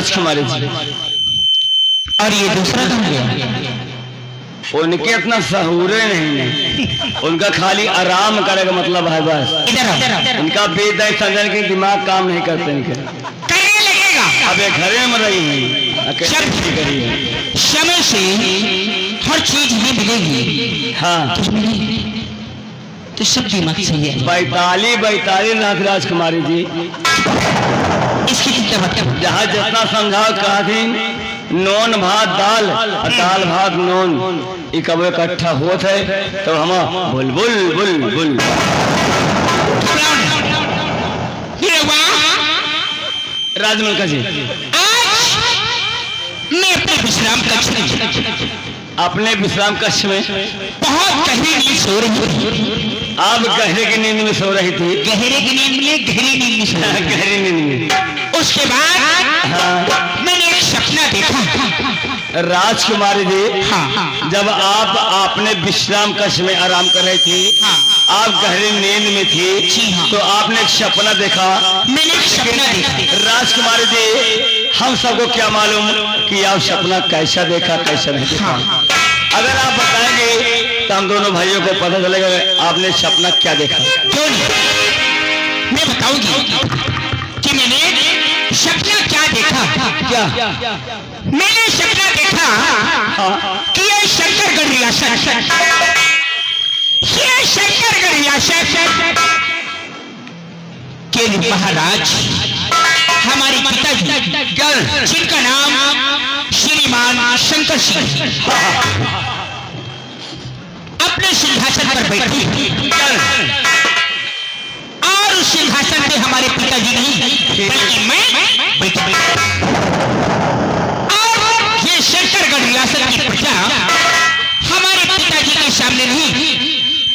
राजकुमारी जी। और ये दूसरा कहाँ गया? उनके इतना सहूरे नहीं है, उनका खाली आराम करे का मतलब है बस। इधर उनका बेदय सजन के दिमाग काम नहीं करते इनके। करने लगेगा। अब एक घरे में रही है, अकेले करी है। समय से हर चीज हमें मिलेगी। हाँ तो सब दिमाग सही है। बैताली नाथ राजकुमारी जी, इसकी चिंता मत करो। जहाँ जितना समझाओ कहा थी नोन भात दाल और दाल भात नोन ये कब इकट्ठा होता है तो हम बुल बुल बुल बुल। राजमलका जी, आज मैं अपने विश्राम कक्ष में, अपने विश्राम कक्ष में बहुत गहरी नींद सो रही थी। आप गहरे की नींद में सो रही थी? गहरे की नींद में, गहरी नींद में सो रही थी। गहरी नींद में। उसके बाद मैंने एक सपना देखा। राजकुमारी जी, हाँ। जब आप अपने विश्राम कक्ष में आराम कर रही थी, आप गहरी नींद में थी, तो आपने एक सपना देखा। मैंने एक सपना देखा। राजकुमारी जी, हम सबको क्या मालूम कि आप सपना कैसा देखा कैसा नहीं देखा। अगर आप बताएंगे तो हम दोनों भाइयों को पता चलेगा आपने सपना क्या देखा। क्यों नहीं, मैं बताऊंगी कि मैंने सपना क्या देखा। क्या? मैंने सपना देखा कि ये शंकरगढ़ रियासत, ये शंकरगढ़ रियासत के महाराज हमारे पिताजी, जिनका नाम श्रीमान शंकर सिंह, अपने सिंहासन पर बैठे। और उस सिंहासन पे हमारे पिताजी नहीं बल्कि मैं बैठा। और ये शंकरगढ़ रियासत की प्रजा हमारे पिताजी के सामने नहीं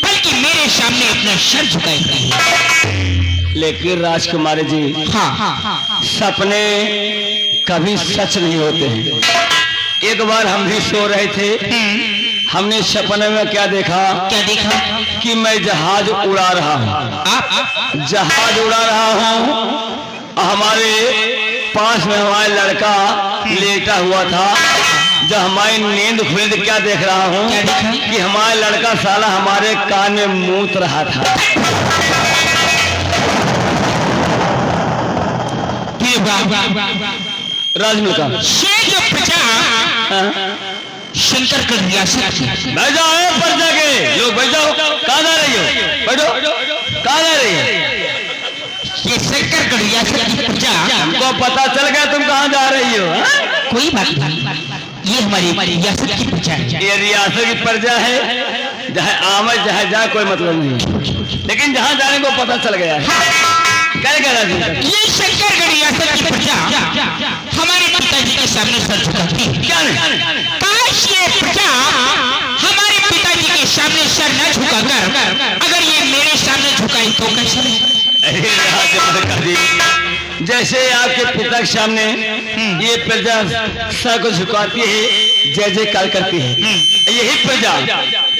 बल्कि मेरे सामने अपना सर झुकाए है। लेकिन राजकुमारी जी, सपने कभी सच नहीं होते हैं। एक बार हम भी सो रहे थे, हमने सपने में क्या देखा? क्या देखा? कि मैं जहाज उड़ा रहा हूँ, जहाज उड़ा रहा हूँ। हमारे पास में हमारा लड़का लेटा हुआ था। जब हमारी नींद खुली तो क्या देख रहा हूँ कि हमारा लड़का साला हमारे कान में मूत रहा था। राजमलका, ये जो प्रजा शंकरगढ़ रियासत, बैठ जाओ प्रजा के लोग, बैठ जाओ। कहाँ जा रही हो? बैठो। कहाँ जा रही हो? ये शंकरगढ़ रियासत की प्रजा, हमको पता चल गया तुम कहाँ जा रही हो। कोई बात नहीं, ये हमारी रियासत की प्रजा है। ये रियासत की प्रजा है, जहाँ आमद जहाँ जा कोई मतलब नहीं, लेकिन जहाँ जाने को पता चल गया है। क्या कह रहा है? ये शंकरगढ़ रियासत की प्रजा हमारे पिताजी के सामने सर झुकाती है। क्या नहीं? काश ये प्रजा हमारे पिताजी के सामने सर न झुकाकर अगर ये मेरे सामने झुकाई तो कैसा रहेगा? जैसे आपके पिता के सामने ये प्रजा सर को झुकाती है, जय जयकार करती है, यही प्रजा,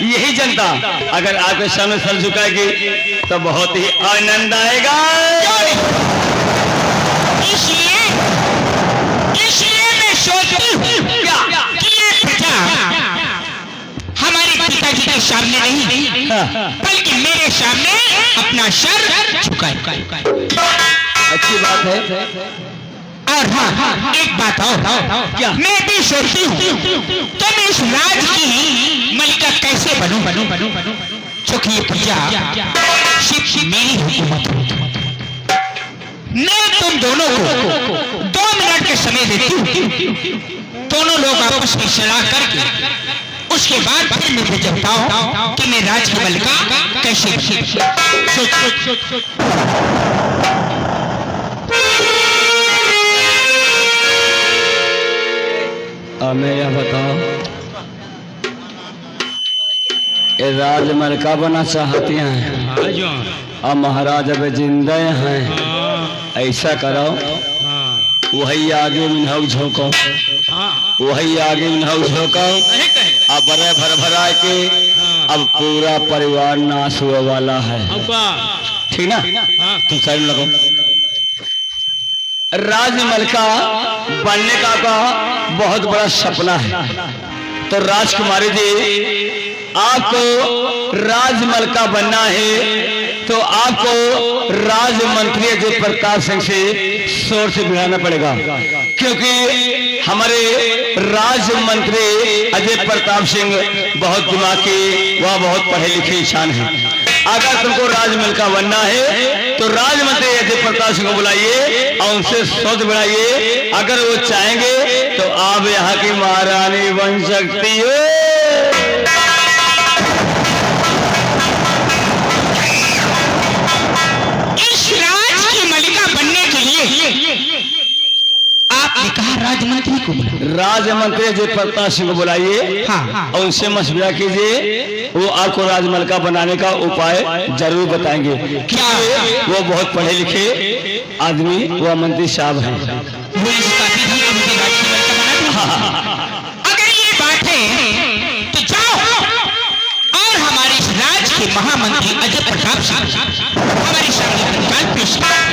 यही जनता अगर आपके सामने सर झुकाएगी तो बहुत ही आनंद आएगा। इसलिए मैं सोचती हूँ कि ये प्रजा हमारे पिताजी के सामने नहीं बल्कि मेरे सामने अपना सर झुकाए। अच्छी बात है। और हाँ, एक बात और, क्या मैं भी सोचती हूँ तो मैं इस राज की मलिका कैसे बनूं, क्योंकि ये प्रजा सिर्फ मेरी हुकूमत है। मैं तुम दोनों को 2 मिनट के समय देती हूँ, दोनों लोग आपस में सलाह करके उसके बाद फिर मैं तुझे बताऊं कि मैं राज की मलिका कैसे। सोच। हमें यह बताओ, ये राज मलका बना चाहती हैं और महाराज अब जिंदा हैं। ऐसा करो, वही आगे मिनहु झोंको, वही आगे मिनहु झोंको। अब बड़े भर भरा के अब पूरा परिवार नाश हुआ वाला है, ठीक ना? तुम साइड में लगो। राजमलका बनने का बहुत बड़ा सपना है। तो राजकुमारी जी, आपको राजमलका बनना है तो आपको राजमंत्री अजय प्रताप सिंह से शोर से भिड़ाना पड़ेगा, क्योंकि हमारे राजमंत्री अजय प्रताप सिंह बहुत दिमागी व बहुत पढ़े लिखे इंसान हैं। अगर तुमको राजमलका बनना है तो राजमंत्री अजय प्रताप सिंह को बुलाइए और उनसे शोध बढ़ाइए। अगर वो चाहेंगे तो आप यहाँ की महारानी बन सकती हो। इस राज की मलिका बनने के लिए आपने कहा राजमंत्री को बुलाओ। राजमंत्री अजय प्रताप सिंह को बुलाइए और उनसे मशवरा कीजिए, वो आपको राजमलका बनाने का उपाय जरूर बताएंगे। क्या वो बहुत पढ़े लिखे आदमी, वो मंत्री साहब हैं। वो इस काबिल है कि मुझे राजमलका बना दें। अगर ये बात है तो जाओ और हमारे इस राज के महामंत्री अजय प्रताप सिंह हमारे सामने कंकाल पेश करें।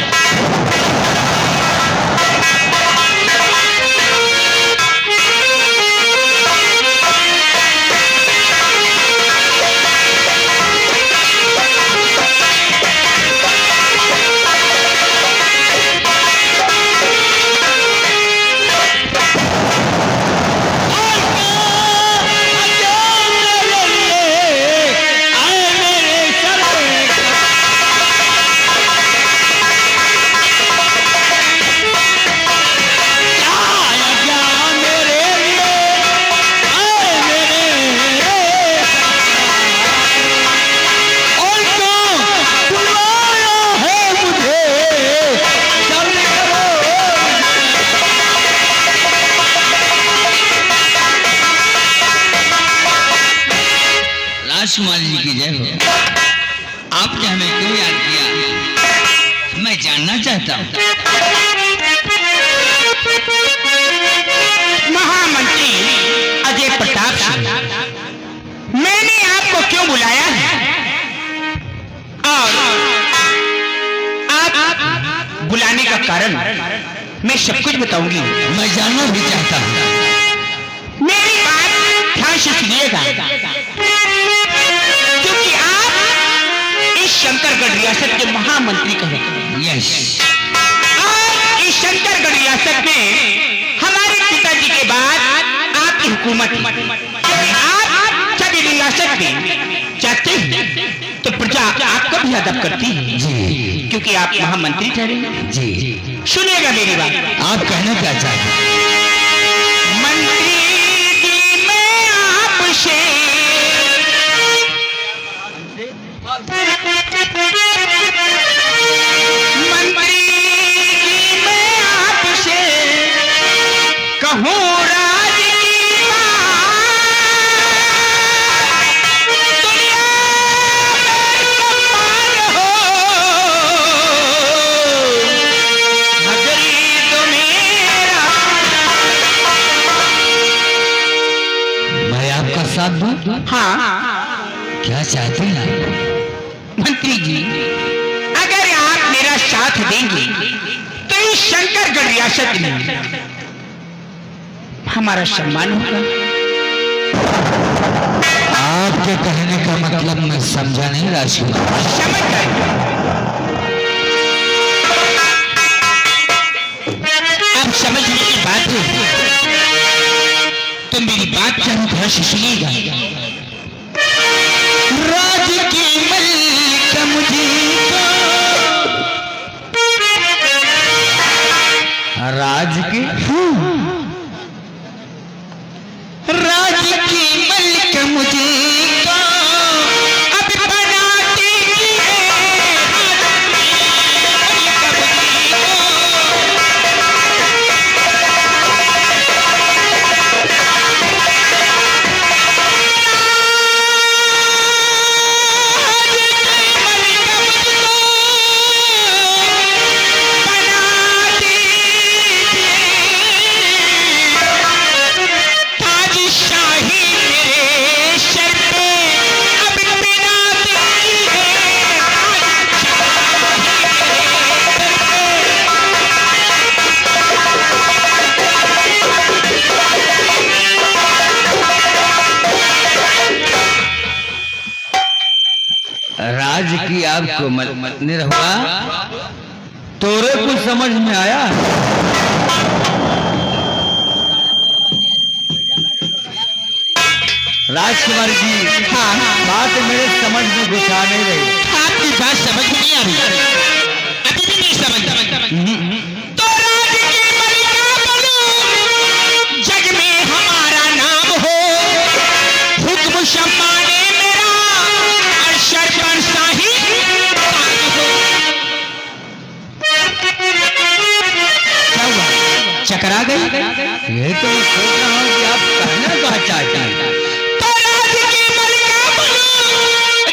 राजकुमार जी की जय हो। आपने हमें क्यों याद किया, मैं जानना चाहता हूँ। महामंत्री अजय प्रताप सिंह, मैंने आपको क्यों बुलाया है और आप बुलाने का कारण मैं सब कुछ बताऊंगी। मैं जानना भी चाहता हूँ। मेरी बात ध्यान से सुनिएगा, क्योंकि आप इस शंकरगढ़ रियासत के महामंत्री कहे। यस। और इस शंकरगढ़ रियासत में हमारे पिताजी के बाद आपकी हुकूमत, आप जब रियासत में जाते हैं तो प्रजा आपका भी अदब करती है जी, क्योंकि आप महामंत्री ठहरे। जी सुनिएगा मेरी बात। आप कहना क्या चाहते हैं? मंत्री जी मैं आपसे मंत्री जी मैं आपसे कहूँ राज की बात, दुनिया में कमाल हो, नगरी तो मेरा। मैं आपका साथ दूं? हाँ क्या चाहते हैं आप? मंत्री जी, अगर आप मेरा साथ देंगे तो इस शंकरगढ़ रियासत में हमारा सम्मान होगा। आपके कहने का मतलब मैं समझा नहीं राजकुमार। समझ गए? अब समझने की बात है तो मेरी बात जरूर ध्यान से सुनिएगा। राज की मलिका मुझे राज की राज की मलिका मुझे अब बनाती राज की आपको निरहुआ तोरे कुछ समझ में आया? राजकुमार जी, हाँ बात मेरे समझ में घुसा नहीं रही। आपकी बात समझ में नहीं आ रही, अभी भी नहीं समझ। तो राज की मलिका बनूं, जग में हमारा नाम हो, हुक्म शम्मा ने मेरा, अरशर पर शाही ताज हो। क्या हुआ, चकरा गई? यही तो मैं सोच रहा हूँ कि आप कहना क्या चाहते हैं। तो राज की मलिका बनूं,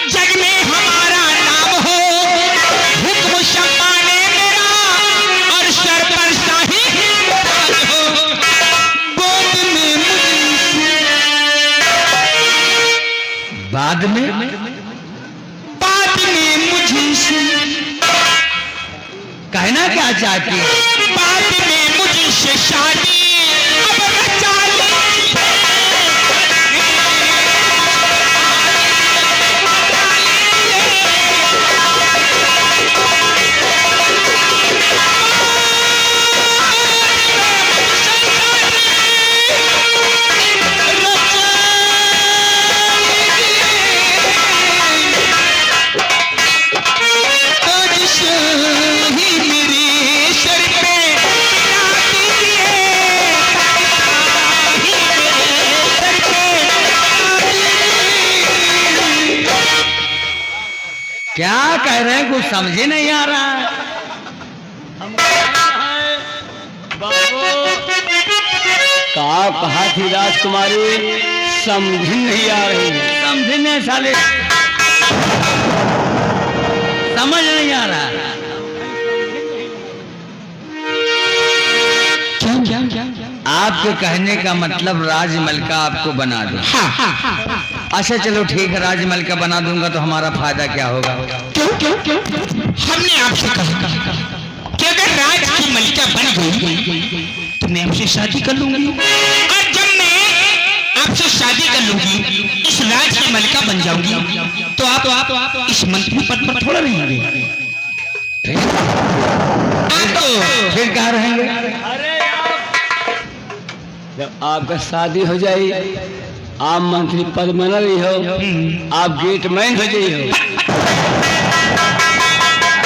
जग में हमारा नाम हो, हुक्म शम्मा ने मेरा, अरशर पर शाही ताज हो। गोद में मुझे, बाद में मुझसे, कहना क्या चाहती है? बाद में मुझसे शादी अब रचा लीजिए। क्या कह रहे हैं, कुछ समझे नहीं आ रहा है। का कहा थी राजकुमारी, समझ नहीं आ रही। समझने साले, समझ नहीं आ रहा। आपके कहने का मतलब राजमलका आपको बना दूं। अच्छा चलो ठीक है, राजमलका बना दूंगा तो हमारा फायदा क्या होगा? क्यों? हमने आपसे कहा कि अगर राज की मलिका बन गई तो मैं आपसे शादी कर लूंगी, और जब मैं आपसे शादी कर लूंगी, इस राज की मलिका बन जाऊंगी, तो आप इस मंत्री पद पर थोड़ा रहेंगे। आप तो फिर कहाँ रहेंगे? जब आपका शादी हो जाए, आप मंत्री पद में न रही हो, आप गेट मैन हो जाइए हो।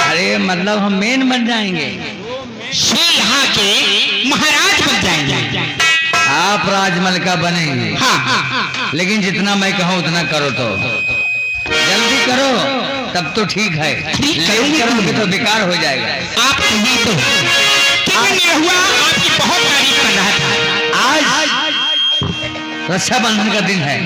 अरे मतलब हम मेन बन जाएंगे, यहाँ के महाराज बन जाएंगे। आप राजमलका बनेंगे। हाँ। लेकिन जितना मैं कहूँ उतना करो, तो जल्दी करो तब तो ठीक है। लेट करोगे तो बेकार हो जाएगा। आप नहीं तो हुआ, आपकी बहुत तारीफ कर रहा था। आज रक्षाबंधन का दिन है।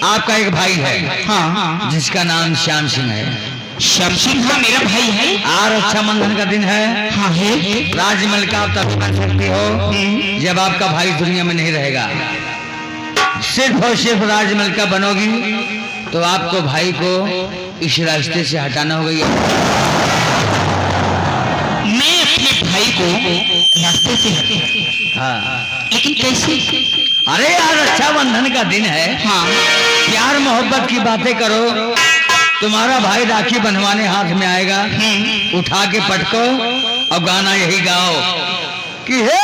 आपका एक भाई है, हाँ, जिसका नाम श्याम सिंह है। श्याम सिंह हाँ मेरा भाई है। आज रक्षाबंधन का दिन है। हाँ है। राजमलका आप तब बन सकती हो जब आपका भाई दुनिया में नहीं रहेगा। सिर्फ और सिर्फ राजमलका बनोगी तो आपको भाई को इस रास्ते से हटाना होगा। मैं अपने भाई को रास्ते से हटा, हाँ, लेकिन कैसे? अरे यार रक्षाबंधन का दिन है। हाँ, प्यार मोहब्बत की बातें करो। तुम्हारा भाई राखी बनवाने हाथ में आएगा, उठा के पटको और गाना यही गाओ कि हे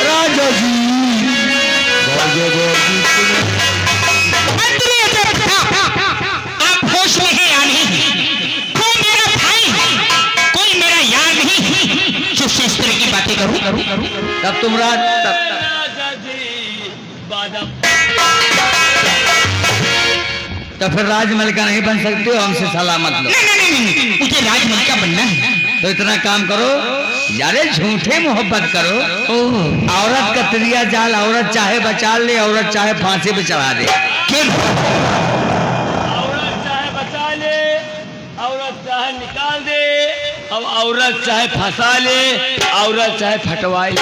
राजा जी, आप होश में हैं या नहीं? कोई मेरा भाई है, कोई मेरा यार नहीं है जो इस तरह की बातें करूं। तब तुम तो फिर राजमलका नहीं बन सकते हो, हमसे सलाह मत लो। नहीं, मुझे राजमलका बनना है। तो इतना काम करो, यारे झूठे मोहब्बत करो। औरत का त्रिया जाल, औरत चाहे बचा ले, औरत चाहे फांसी पे चढ़ा दे। क्यों? औरत चाहे बचा ले, औरत चाहे निकाल दे, अब औरत चाहे फंसा ले, औरत चाहे फटवाए ले।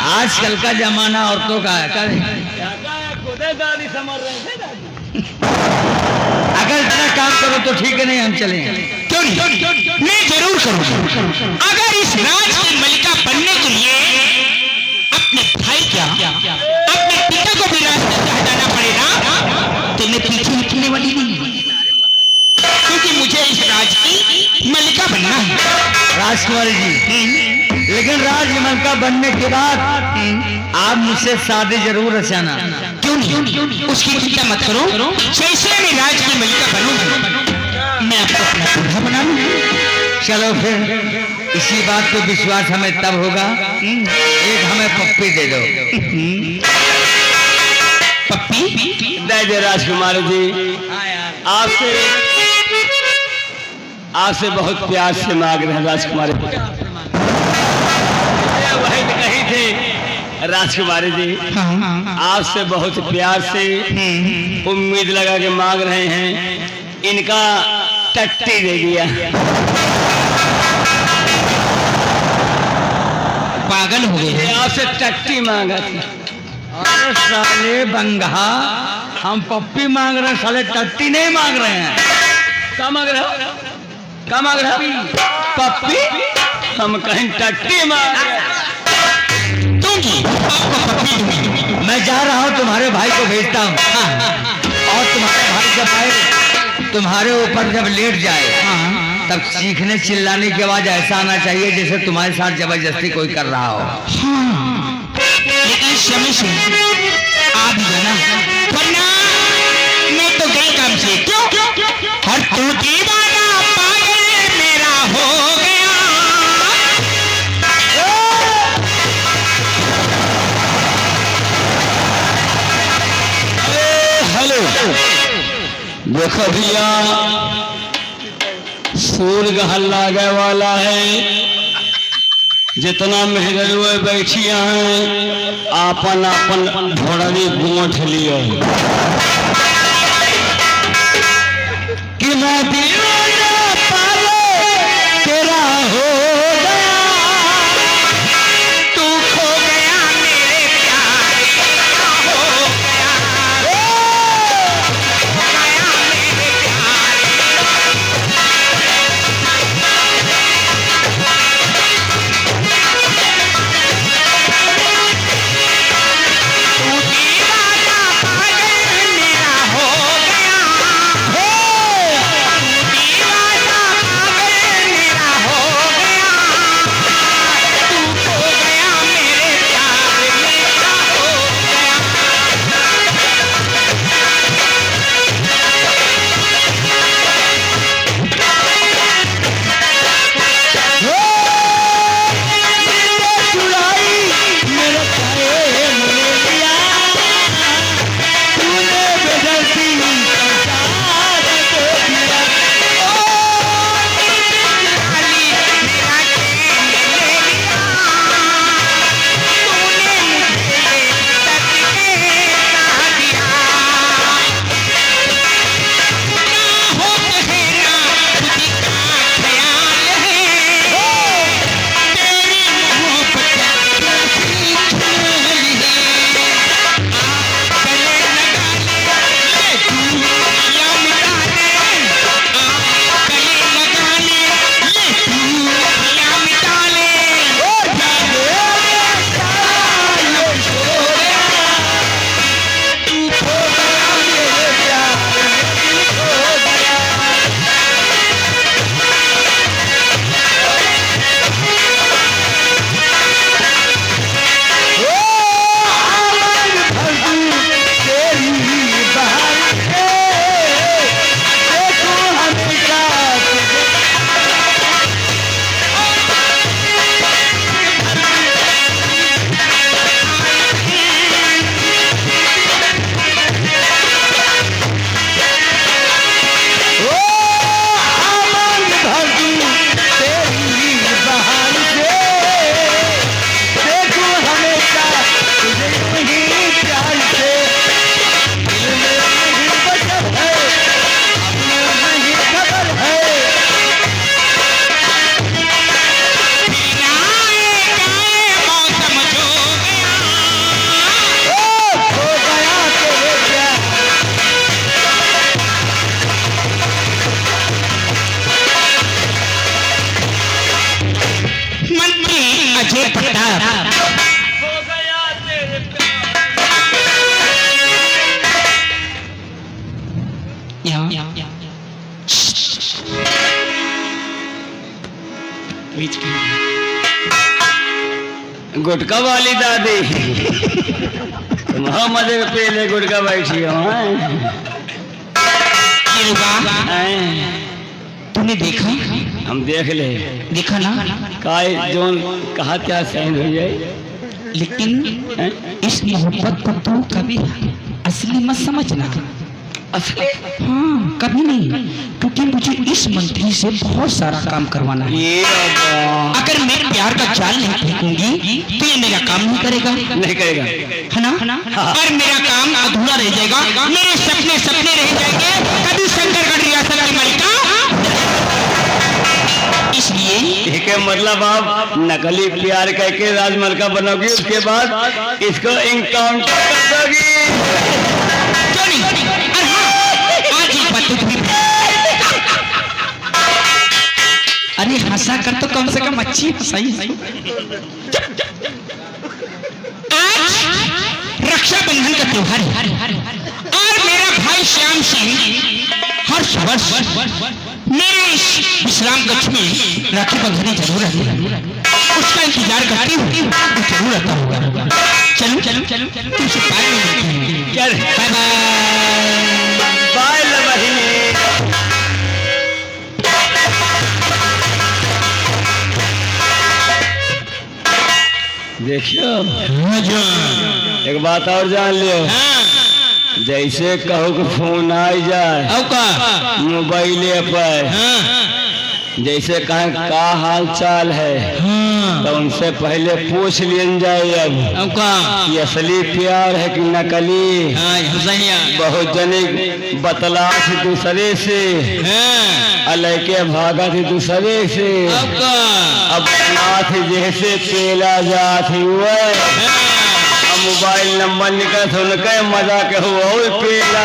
आजकल का जमाना औरतों का है। दादी समझ रहे थे दादी। अगर इतना काम करो तो ठीक है, नहीं हम चलें। क्यों नहीं? मैं जरूर करूंगा। अगर इस राज की मलिका बनने के लिए अपने भाई क्या अपने पिता को भी रास्ते राजकुमारी जी, लेकिन राजमलका बनने के बाद आप मुझसे शादी जरूर रचाना। क्यों नहीं, उसकी चिंता मत करो। जैसे मैं राज की मलिका बनूंगा, मैं आपको अपना दूल्हा बना लूंगा। चलो फिर इसी बात पे विश्वास हमें तब होगा, एक हमें पप्पी दे दो। पप्पी दे दे राजकुमारी जी, आपसे बहुत प्यार से मांग रहे हैं राजकुमारी जी। वही तो कही थी राजकुमारी जी, आपसे बहुत प्यार से उम्मीद लगा के मांग रहे हैं, इनका टट्टी दे दिया। पागल हो गए हैं। आपसे टट्टी मांगा थी। अरे साले बंगा, हम पप्पी मांग रहे हैं, साले टट्टी नहीं मांग रहे हैं। क्या मांग रहे हो? क्या मांग रहे हो? पप्पी? हम कहीं टट्टी मांग रहे हैं। दूंगी, आपको पप्पी दूंगी। मैं जा रहा हूँ, तुम्हारे भाई को भेजता हूँ। और तुम्हारे भाई जब आए, तुम्हारे ऊपर जब लेट जाए, तब चीखने चिल्लाने की आवाज ऐसा आना चाहिए जैसे तुम्हारे साथ जबरदस्ती कोई कर रहा हो। लेकिन समय से आ भी जाना, वरना मैं तो गई काम से। क्यों? हर तू दीवाना पागल मेरा हो गया। हेलो, देखो भैया, सूर्य हल्ला गए वाला है। जितना मेहरुए बैठिया हैं, आपन आपन भोरनी गोठ लियो कि मैं दीवाना पागल तेरा हो गया। तू खो गया मेरे प्यार का, हो गया, हो गया मेरे प्यार। तू दीवाना पागल मेरा हो गया, हो। तू गुटका वाली दादी मोहम्मद के पहले गुटका बैठी हो तूने देखा? हम देख ले देखा ना काय जोन कहा क्या सहन हो जाए, लेकिन इस मोहब्बत को तू कभी असली मत समझना। असली हाँ कभी नहीं, क्योंकि मुझे इस मंत्री से बहुत सारा काम करवाना है। ये बाबा अगर मैं प्यार का जाल नहीं फेंकूंगी तो ये मेरा काम नहीं करेगा, नहीं करेगा है ना? और मेरा काम अधूरा रह जाएगा, मेरे सपने सपने रह जाएंगे, कभी शंकरगढ़ रियासत की मलिका। इसलिए ठीक है, मतलब आप नकली प्यार करके राजमहल का बनोगी, उसके बाद इसको इनकाउंटर कर दोगी। क्यों नहीं? अरे हाँ, आज एक बात तो तुम्हें, अरे हंसा कर तो कम से कम अच्छी हंसाई। आज रक्षाबंधन का त्योहार है और मेरा भाई श्याम सिंह हर वर्ष मेरे इस विश्राम कक्ष में राखी बंधने जरूर रहती है, उसका इंतजार करती हूँ, वो जरूर रहता होगा। चलो चलो चलो तुमसे बाय बाय बाय लवही। देखियो एक बात और जान लियो, जैसे कहो कि फोन आई जाए मोबाइले पर, जैसे कहें का हाल चाल है तो उनसे पहले पूछ लिया जाए अब कि असली प्यार है कि नकली। बहुत जने बतला थी दूसरे से, अलैके भागा थी दूसरे से, अब थी जैसे पेला जा थी वह मोबाइल नंबर निकल तो उनके मजा के हुआ पेला।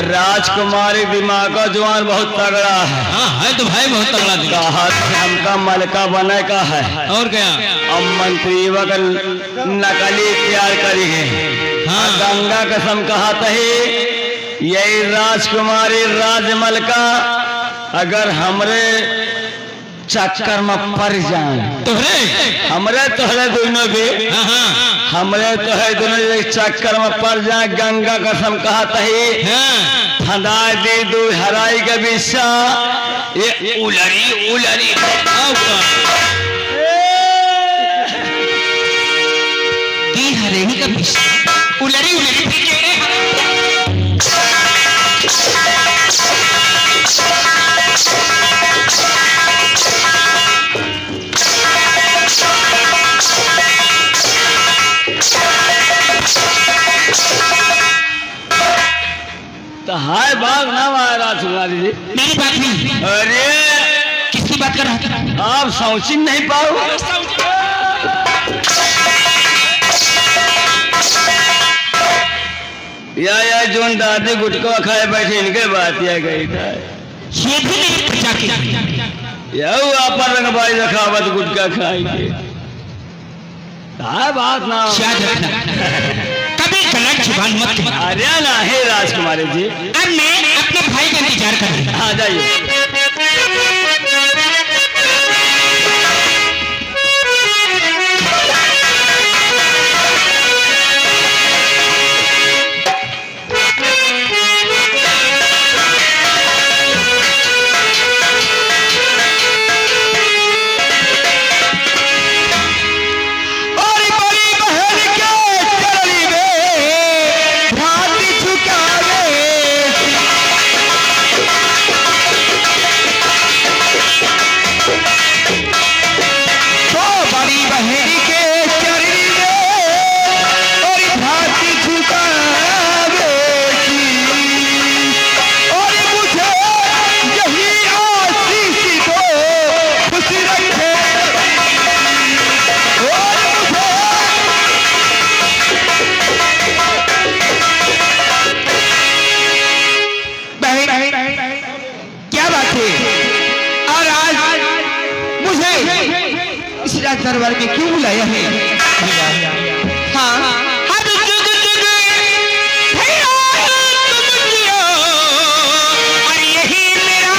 राजकुमारी दिमाग का जवान बहुत तगड़ा है। है तो भाई बहुत तगड़ा कहा हमका मलका बने का है और क्या, अब मंत्री वगल नकली प्यार करी है। गंगा कसम कहा तही यही राजकुमारी राजमल का अगर हमरे चक्कर में पड़ जाए, हमरे तोहरे दोनों के हमरे तोहरे दोनों चक्कर में पड़ जाए, गंगा कसम कहा तही फंदा दे दो हराई के बिस्सा ये उलरी उलरी दी हरेही का बिस्सा उलरी उलरी तो हाय बात ना राजकुमारी जी, मेरी बात नहीं। अरे किसकी बात कर रहा था आप सोच नहीं पाओ। या जोन दादी गुटका खाए बैठे इनके बात या गई था, ये भी मेरी प्रजा की यू आप रंगबाई रखावत गुटका खाएंगे। बात ना याद रखना, कभी गलत जुबान मत कहना। अरे ना है राजकुमारी जी, अब मैं अपने भाई का इंतजार कर रही हूँ। आ जाइए। दरबार में क्यों बुलाया है? हाँ और यही मेरा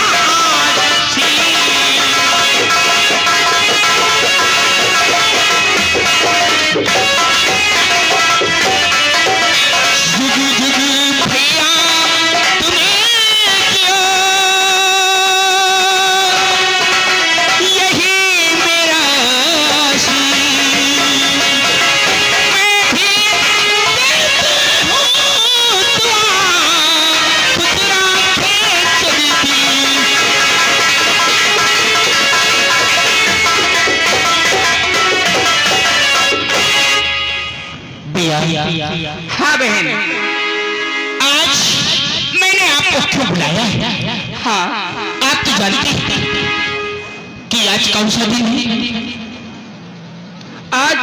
हाँ बहन, आज मैंने आपको क्यों बुलाया? हाँ, आप तो जानते हैं कि आज कौन सा दिन है? आज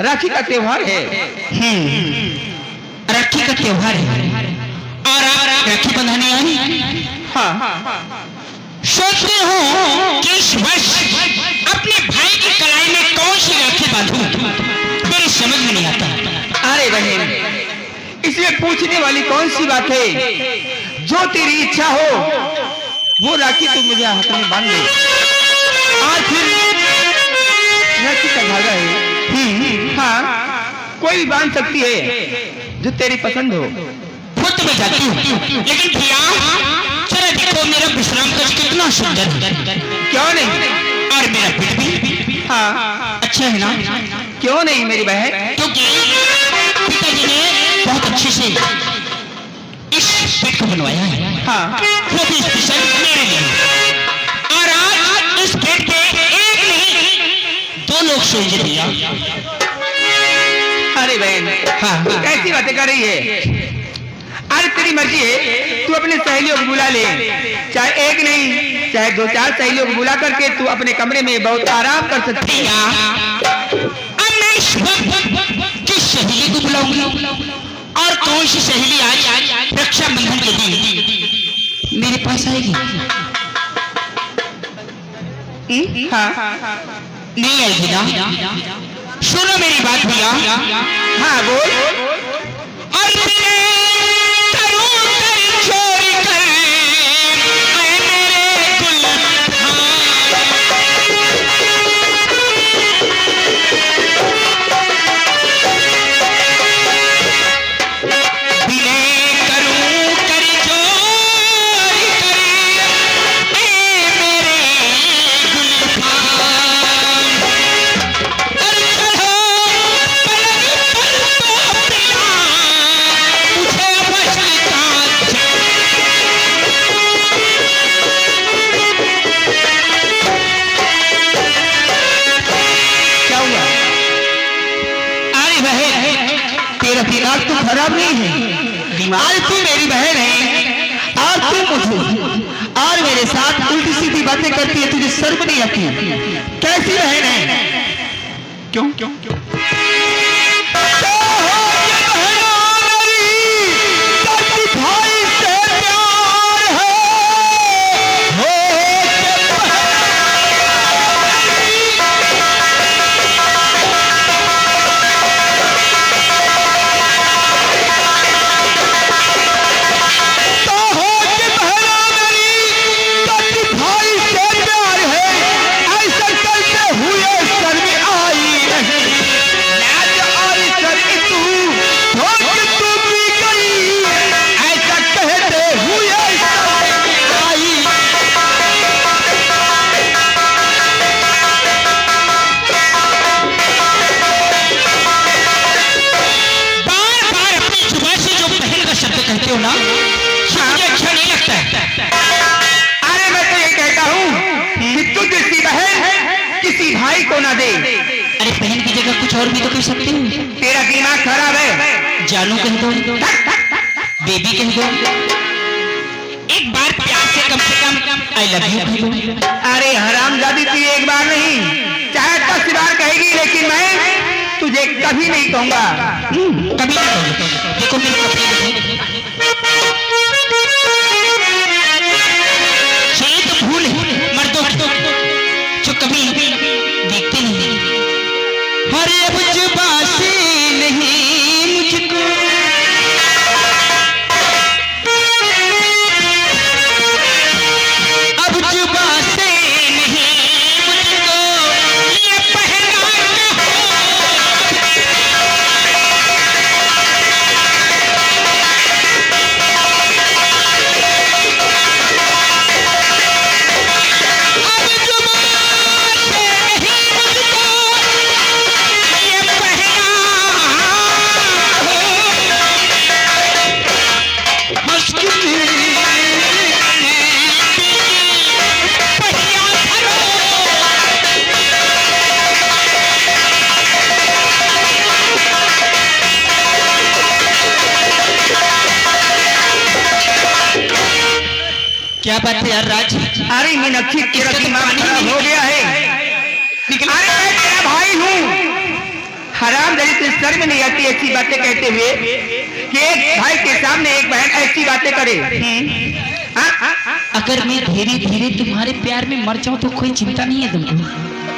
राखी का त्योहार है। राखी का त्योहार है और आप राखी बंधाने आई? हाँ, सोचते हो कि इस वर्ष अपने भाई की कलाई में कौन सी राखी बांधूं? मेरी समझ में नहीं आता। अरे बहन, इसमें पूछने वाली कौन सी बात है? जो तेरी इच्छा हो वो राखी तू मुझे हाथ में बांध दे। आज फिर राखी का धागा है। हाँ, कोई भी बांध सकती है जो तेरी पसंद हो। वो तो मैं जाती हूँ, लेकिन भैया जरा देखो मेरा विश्राम कक्ष कितना सुंदर है। क्यों नहीं? और मेरा पेट भी हाँ, अच्छा है ना? क्यों नहीं मेरी बहन? क्योंकि पिताजी ने बहुत अच्छे से इस पेट को बनवाया है। हाँ, वो भी स्पेशल मेरे लिए। और आज इस पेट पे एक नहीं 2 लोग सोएंगे भैया। अरे बहन, हाँ, कैसी बातें कर रही है? अरे तेरी मर्जी है, तू अपने सहेलियों को बुला ले, चाहे एक नहीं चाहे 2-4 सहेलियों को बुला करके तू अपने कमरे में बहुत आराम कर सकती है। अब मैं इस वक्त किस सहेली को बुलाऊंगी और कौन सी सहेली आज रक्षाबंधन के दिन मेरे पास आएगी? हाँ, नहीं आएगी ना? सुनो मेरी बात भैया। हाँ बोल। और तेरे करूं कर चोरी कर ऐ मेरे बिने करूं कर चोरी कर ऐ मेरे गुलफान। अरे चढ़ो पलंग पर तो पिया मुझे बचता क्या हुआ? अरे बहन, तेरा दिमाग तो खराब नहीं है। आज तू मेरी बहन है और तू मुझे और मेरे साथ उल्टी सीधी बातें करती है। तुझे शर्म नहीं आती? कैसी बहन है? क्यों क्यों क्यों? कहते हो ना, मुझे अच्छा नहीं लगता है। अरे मैं तो ये कहता हूँ कि तू किसी बहन किसी भाई को ना दे। अरे बहन की जगह कुछ और भी तो कह सकते हो। तेरा दिमाग खराब है। जानू कह दो, बेबी कह दो, एक बार प्यार से कम आई लव यू कह दो। अरे हरामजादी, तू एक बार नहीं चाहे 10 बार कहेगी, लेकिन मैं तुझे कभी नहीं कहूंगा। कभी नहीं कहोगे। देखो मेरे कपड़े देखो, ये तो भूल है मर्दों की जो कभी देखते नहीं। हर अब जुबां से नहीं मुझको अब जुबां से नहीं मुझको ये पहला कहो। क्या बात है यार राज? अरे मीनाक्षी तेरा इसका दिमाग पानी खराब नहीं- हो गया है। अरे मैं तेरा भाई हूँ। हराम दरी तुझे शर्म नहीं आती ऐसी बातें कहते हुए कि एक भाई के सामने एक बहन ऐसी बातें करे? अगर मैं धीरे धीरे तुम्हारे प्यार में मर जाऊं तो कोई चिंता नहीं है तुमको?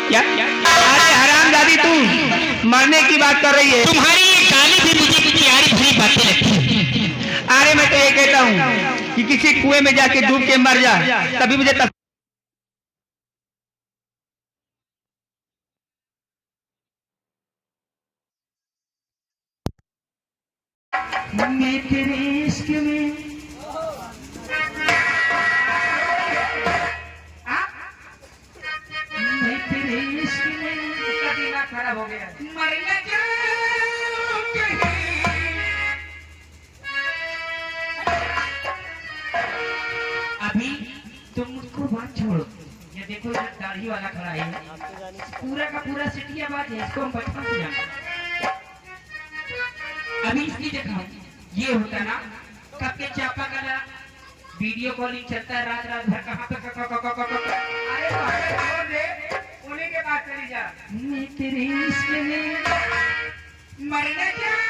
क्या? अरे हराम दादी तू मरने की बात कर रही है? तुम्हारी ये गाली भी मुझे प्यारी भरी बातें लगती है। अरे मैं तो ये कहता हूँ कि किसी कुएं में जाके डूब के मर जा, तभी मुझे मैं तेरे इश्क में मैं तेरे इश्क में दिमाग खराब हो गया। मर न जाऊं कहीं। अभी तुम मुझको बात छोड़ो, ये देखो ये दाढ़ी वाला खड़ा है, पूरा का पूरा सिटिया बात है, इसको हम बचपन से जानते हैं। अभी इसकी दिखाओ, ये होता ना कब के चापा का वीडियो कॉलिंग चलता है रात रात भर, कहाँ पे अरे भाई छोड़ दे, उन्हीं के पास चली जा। मैं तेरे इश्क में मर न जाऊं